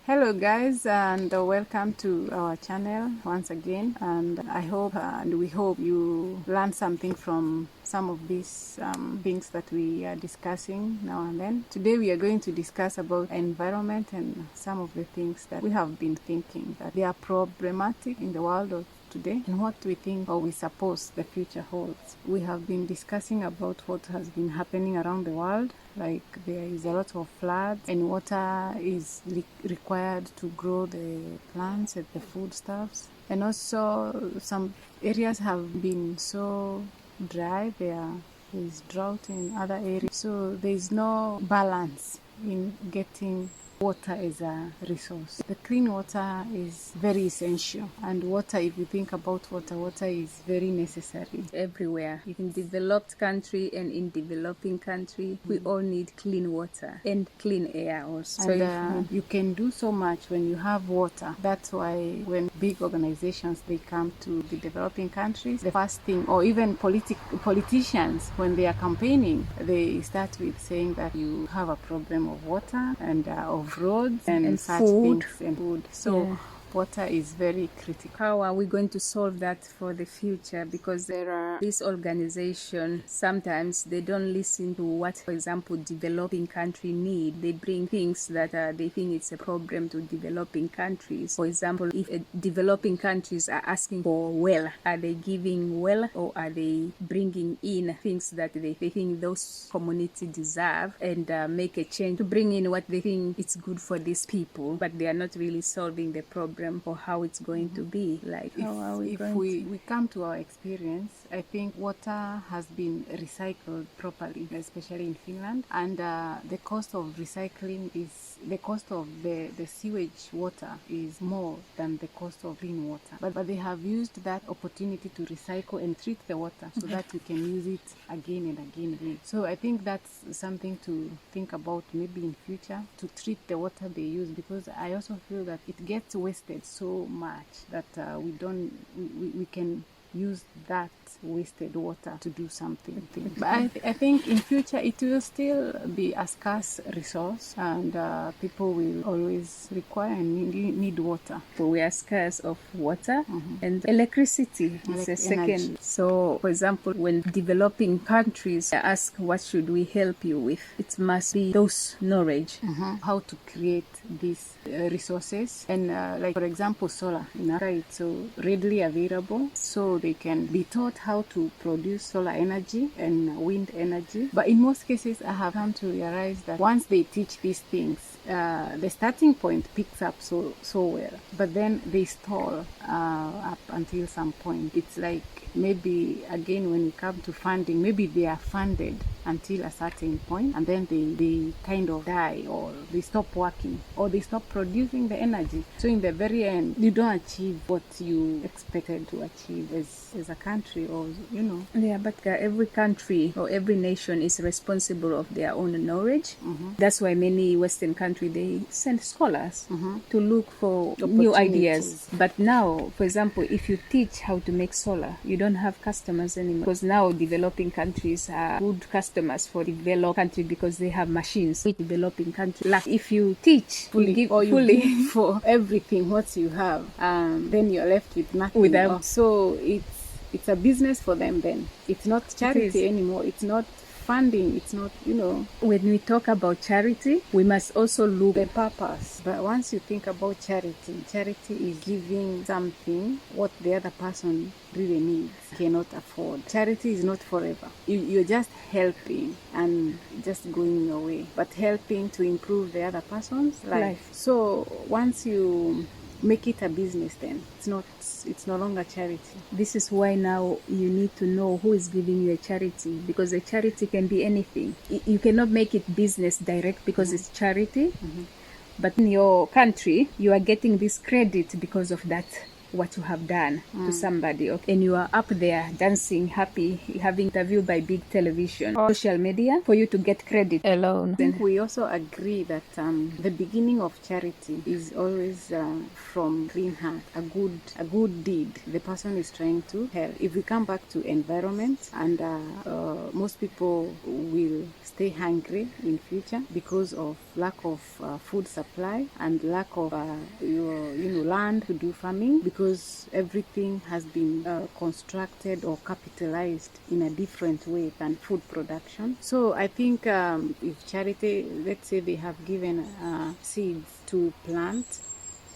Hello guys, and welcome to our channel once again, and I hope and we hope you learn something from some of these things that we are discussing now and then. Today we are going to discuss about environment and some of the things that we have been thinking that they are problematic in the world of today and what we think or we suppose the future holds. We have been discussing about what has been happening around the world, like there is a lot of flood and water is required to grow the plants and the foodstuffs, and also some areas have been so dry, there is drought in other areas, so there is no balance in getting water as a resource. The clean water is very essential, and water, if you think about water is very necessary everywhere. In developed country and in developing country, we all need clean water and clean air also. And you can do so much when you have water. That's why when big organizations they come to the developing countries, the first thing, or even politicians when they are campaigning, they start with saying that you have a problem of water and of roads and such food. things and food. So water is very critical. How are we going to solve that for the future? Because there are these organizations, sometimes they don't listen to what, for example, developing country need. They bring things that they think it's a problem to developing countries. For example, if developing countries are asking for well, are they giving well, or are they bringing in things that they think those community deserve and make a change to bring in what they think it's good for these people, but they are not really solving the problem or how it's going to be. Like if we come to our experience, I think water has been recycled properly, especially in Finland, and the cost of recycling is the cost of the sewage water is more than the cost of clean water, but they have used that opportunity to recycle and treat the water so that we can use it again and again. So I think that's something to think about maybe in future, to treat the water they use, because I also feel that it gets wasted so much that we can use that wasted water to do something. But I think in future it will still be a scarce resource, and people will always require and need water. So we are scarce of water and electricity is a second. Energy. So for example, when developing countries ask what should we help you with, it must be those knowledge how to create these resources, and like for example solar in Africa, it's so readily available, so they can be taught how to produce solar energy and wind energy. But in most cases I have come to realize that once they teach these things, the starting point picks up so well, but then they stall up until some point. It's like maybe again when we come to funding, maybe they are funded until a certain point, and then they kind of die, or they stop working, or they stop producing the energy. So in the very end, you don't achieve what you expected to achieve as a country, or Yeah, but every country or every nation is responsible of their own knowledge. That's why many Western countries they send scholars to look for new ideas. But now, for example, if you teach how to make solar, you don't have customers anymore, because now developing countries are good customers for developed countries because they have machines. With developing countries, like if you teach fully, you give for everything what you have, then you're left with nothing. So it's a business for them. Then it's not charity anymore. It's not funding. It's not, When we talk about charity, we must also look at the purpose. But once you think about charity is giving something what the other person really needs, cannot afford. Charity is not forever. You're just helping and just going your way, but helping to improve the other person's life. So once you make it a business, then it's no longer charity. This is why now you need to know who is giving you a charity, because a charity can be anything. You cannot make it business direct because it's charity, but in your country you are getting this credit because of that what you have done to somebody, okay? And you are up there dancing, happy, having interviewed by big television or social media for you to get credit alone. I think we also agree that the beginning of charity is always from clean heart, a good deed. The person is trying to help. If we come back to environment, and most people will stay hungry in future because of lack of food supply and lack of land to do farming, because everything has been constructed or capitalized in a different way than food production. So I think if charity, let's say they have given seeds to plant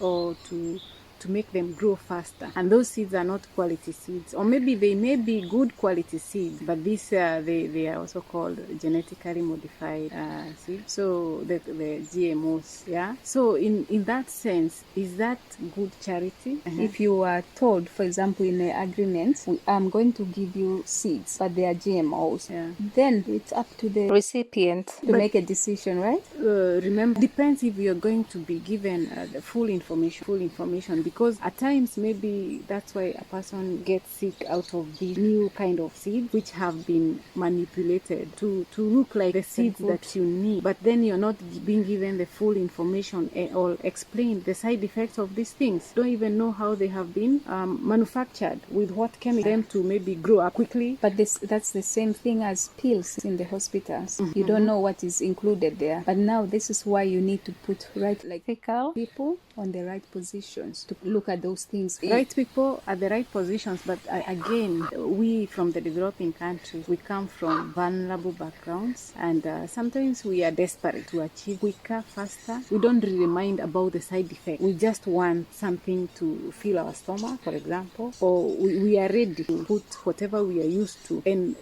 or to make them grow faster, and those seeds are not quality seeds, or maybe they may be good quality seeds, but these they are also called genetically modified seeds, so the GMOs. Yeah, so in that sense, is that good charity? If you are told, for example, in an agreement, I'm going to give you seeds, but they are GMOs, then it's up to the recipient to make a decision, right? Remember, depends if you're going to be given the full information, because at times maybe that's why a person gets sick out of the new kind of seeds which have been manipulated to look like the seeds that you need, but then you're not being given the full information or explain the side effects of these things. Don't even know how they have been manufactured, with what chemical them to maybe grow up quickly. But that's the same thing as pills in the hospitals. You don't know what is included there, but now this is why you need to put ethical people on the right positions to look at those things. Right people at the right positions, but again, we from the developing countries, we come from vulnerable backgrounds, and sometimes we are desperate to achieve quicker, faster. We don't really mind about the side effect. We just want something to fill our stomach, for example, or we are ready to put whatever we are used to and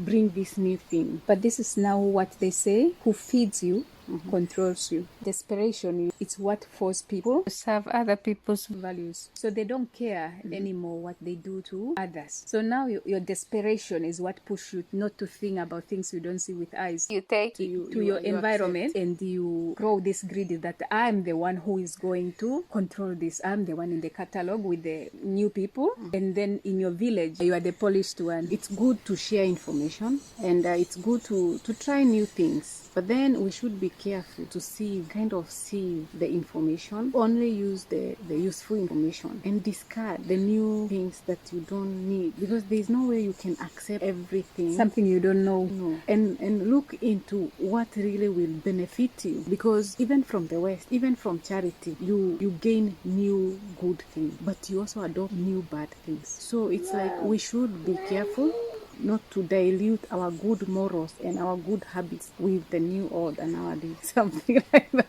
bring this new thing. But this is now what they say: who feeds you controls you. Desperation, it's what forces people to serve other people's values. So they don't care anymore what they do to others. So now your desperation is what pushes you not to think about things you don't see with eyes. You take to your environment and you grow this greed that I'm the one who is going to control this. I'm the one in the catalog with the new people. And then in your village, you are the polished one. It's good to share information, and it's good to try new things. But then we should be careful to see the information, only use the useful information, and discard the new things that you don't need, because there's no way you can accept everything. Something you don't know. No. And look into what really will benefit you, because even from the West, even from charity, you gain new good things, but you also adopt new bad things. So it's like we should be careful not to dilute our good morals and our good habits with the new order nowadays, something like that.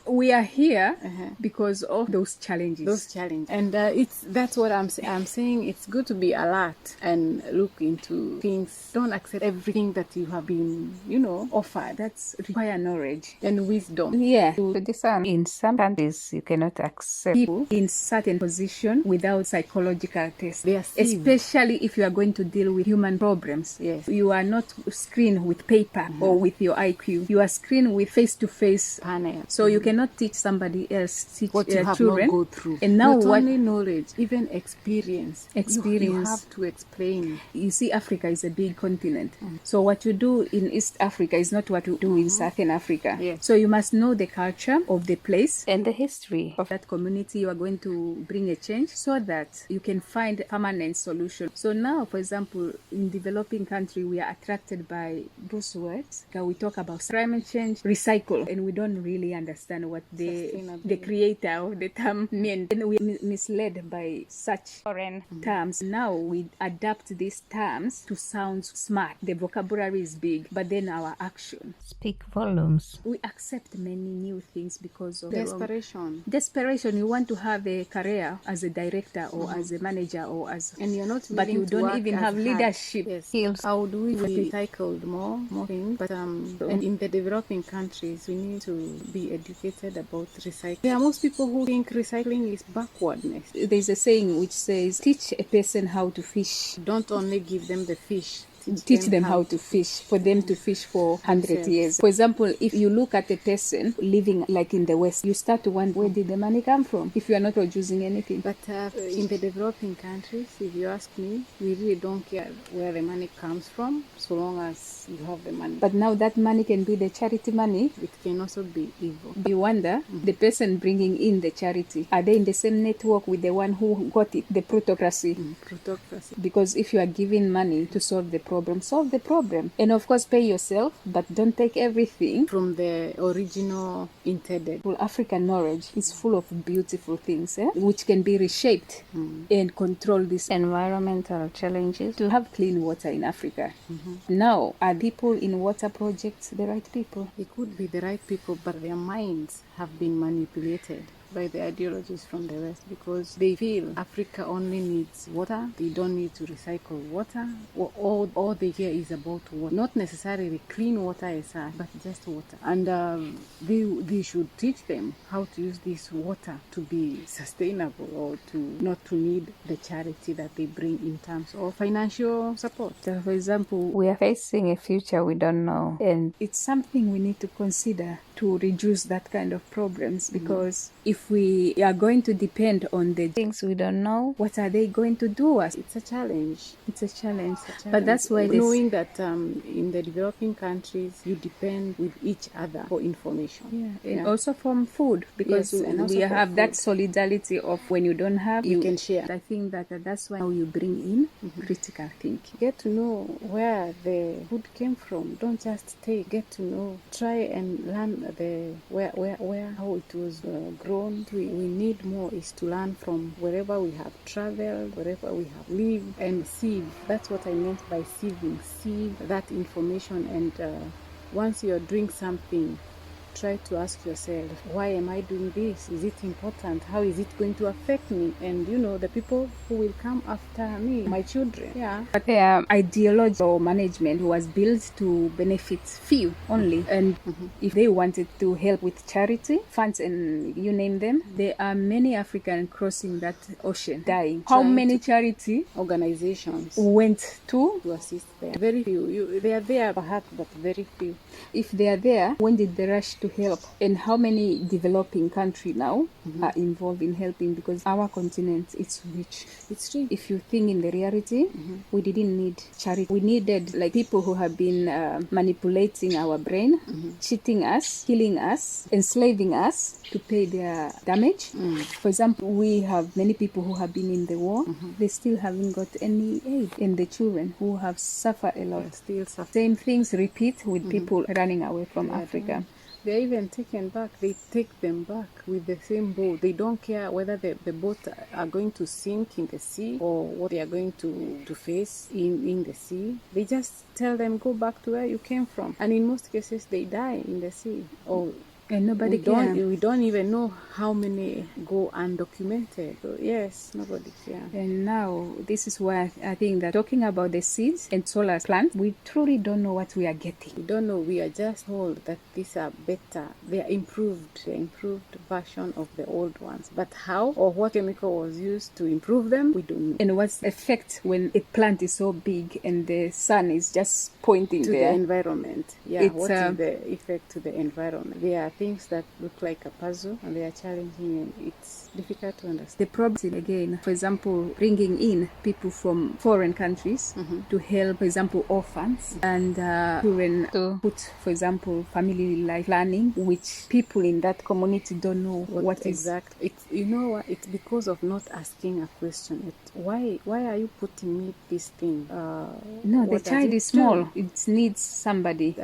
We are here because of those challenges. And that's what I'm saying. It's good to be alert and look into things. Don't accept everything that you have been, offered. That's require knowledge and wisdom. Yeah. To discern. In some countries, you cannot accept people in certain position without psychological tests. Especially if you are going to deal with human problems. Yes. You are not screened with paper or with your IQ. You are screened with face-to-face panel. So you cannot teach somebody else, teach what you have children. Not go through. And now not only knowledge, even experience. You have to explain. You see, Africa is a big continent. So what you do in East Africa is not what you do in Southern Africa. Yes. So you must know the culture of the place and the history of that community. You are going to bring a change so that you can find a permanent solution. So now, for example, in developing country, we are attracted by those words. We talk about climate change, recycle, and we don't really understand what the creator of the term meant. And we are misled by such foreign terms. Now we adapt these terms to sound smart. The vocabulary is big, but then our action speak volumes. We accept many new things because of desperation. You want to have a career as a director or as a manager or as, and you're not, but you don't even have leadership skills. How do we recycle more things? But and in the developing countries, we need to be educated about recycling. There are most people who think recycling is backwardness. There's a saying which says, teach a person how to fish. Don't only give them the fish, teach them how to fish, for them to fish for 100 years. For example, if you look at a person living like in the West, you start to wonder, where did the money come from if you are not producing anything? But in the developing countries, if you ask me, we really don't care where the money comes from, so long as you have the money. But now that money can be the charity money. It can also be evil. You wonder, the person bringing in the charity, are they in the same network with the one who got it, the plutocracy? Plutocracy. Because if you are giving money to solve the problem, solve the problem. And of course, pay yourself, but don't take everything from the original intended. Well, African knowledge is full of beautiful things, which can be reshaped and control these environmental challenges to have clean water in Africa. Now, are people in water projects the right people? It could be the right people, but their minds have been manipulated by the ideologies from the West, because they feel Africa only needs water, they don't need to recycle water, or all they hear is about water. Not necessarily clean water as such, but just water. And they should teach them how to use this water to be sustainable, or to not to need the charity that they bring in terms of financial support. So, for example, we are facing a future we don't know, and it's something we need to consider to reduce that kind of problems, because if we are going to depend on the things we don't know, what are they going to do us? It's a challenge. It's a challenge. But that's why knowing that in the developing countries, you depend with each other for information. And also from food, because we have that solidarity of when you don't have, you can share. I think that that's why you bring in critical thinking. Get to know where the food came from. Don't just take. Get to know. Try and learn where how it was grown. We need more is to learn from wherever we have traveled, wherever we have lived, and sieve. That's what I meant by sieving. Sieve that information, and once you're doing something, try to ask yourself, why am I doing this? Is it important? How is it going to affect me? And the people who will come after me, my children. But their ideology or management was built to benefit few only. And if they wanted to help with charity, funds, and you name them, there are many Africans crossing that ocean, dying. How many charity organizations went to assist them? Very few. They are there perhaps, but very few. If they are there, when did they rush to help? And how many developing countries now are involved in helping? Because our continent is rich. It's rich. If you think in the reality, we didn't need charity. We needed people who have been manipulating our brain, cheating us, killing us, enslaving us to pay their damage. For example, we have many people who have been in the war. They still haven't got any aid. And the children who have suffered a lot still suffer. Same things repeat with people running away from Africa. They're even taken back. They take them back with the same boat. They don't care whether the boat are going to sink in the sea or what they are going to face in the sea. They just tell them, go back to where you came from. And in most cases, they die in the sea. And nobody we don't even know how many go undocumented. So yes, nobody can. And now this is why I think that talking about the seeds and solar plants, we truly don't know what we are getting. We don't know. We are just told that these are better. They are improved version of the old ones. But how or what chemical was used to improve them, we don't know. And what's the effect when a plant is so big and the sun is just pointing to there? The environment. What is the effect to the environment? They are things that look like a puzzle, and they are challenging, and it's difficult to understand. The problem again, for example, bringing in people from foreign countries to help, for example, orphans and children to put, for example, family life planning, which people in that community don't know what exactly. It's because of not asking a question. Why are you putting me this thing? No, the child is small. It needs somebody.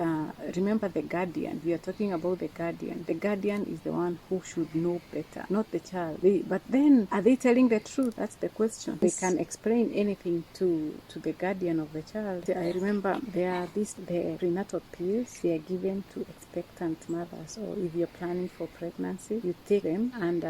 Remember the guardian. We are talking about the guardian. The guardian is the one who should know better, not the child. But then, are they telling the truth? That's the question. They can explain anything to the guardian of the child. I remember there are the prenatal pills. They are given to expectant mothers, or if you're planning for pregnancy, you take them. And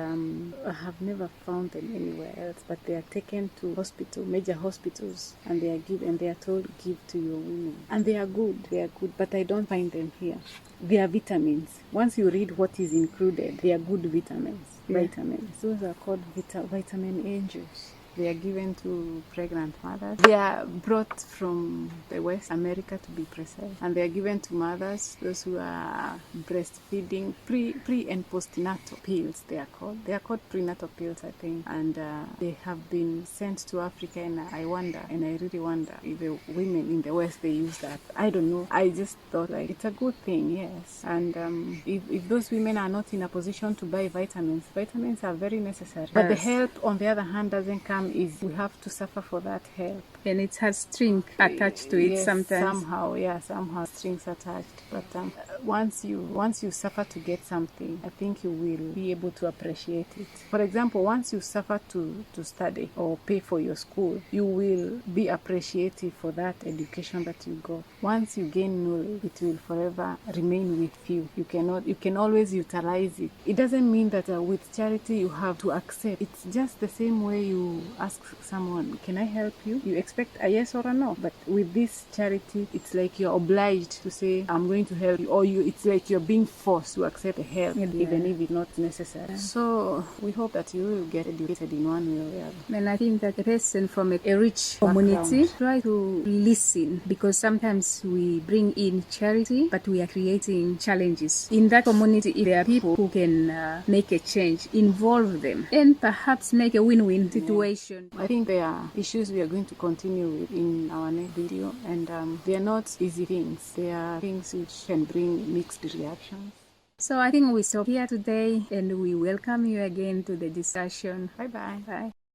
I have never found them anywhere else, but they are taken to major hospitals, and they are given. They are told, give to your women, and they are good. They are good, but I don't find them here. They are vitamins. Once you read what is included, they are good vitamins. Vitamins. Those are called vitamin angels. They are given to pregnant mothers. They are brought from the West America, to be precise, and they are given to mothers, those who are breastfeeding, pre and postnatal pills. They are called prenatal pills, I think, and they have been sent to Africa. And I really wonder if the women in the West, they use that. I don't know. I just thought like it's a good thing, yes. And if those women are not in a position to buy vitamins are very necessary. But the help, on the other hand, doesn't come easy. We have to suffer for that help. And it has strings attached to it, yes, sometimes. Somehow strings attached. But once you suffer to get something, I think you will be able to appreciate it. For example, once you suffer to study or pay for your school, you will be appreciative for that education that you got. Once you gain knowledge, it will forever remain with you. You can always utilize it. It doesn't mean that with charity you have to accept. It's just the same way you ask someone, can I help you? You expect a yes or a no. But with this charity, it's like you're obliged to say, I'm going to help you, or it's like you're being forced to accept the help, even if it's not necessary. Yeah. So we hope that you will get educated in one way or the other. And I think that a person from a rich community try to listen, because sometimes we bring in charity, but we are creating challenges in that community. If there are people who can make a change, involve them, and perhaps make a win-win situation. I think there are issues we are going to continue with in our next video, and they are not easy things. They are things which can bring mixed reactions. So I think we stop here today, and we welcome you again to the discussion. Bye-bye. Bye.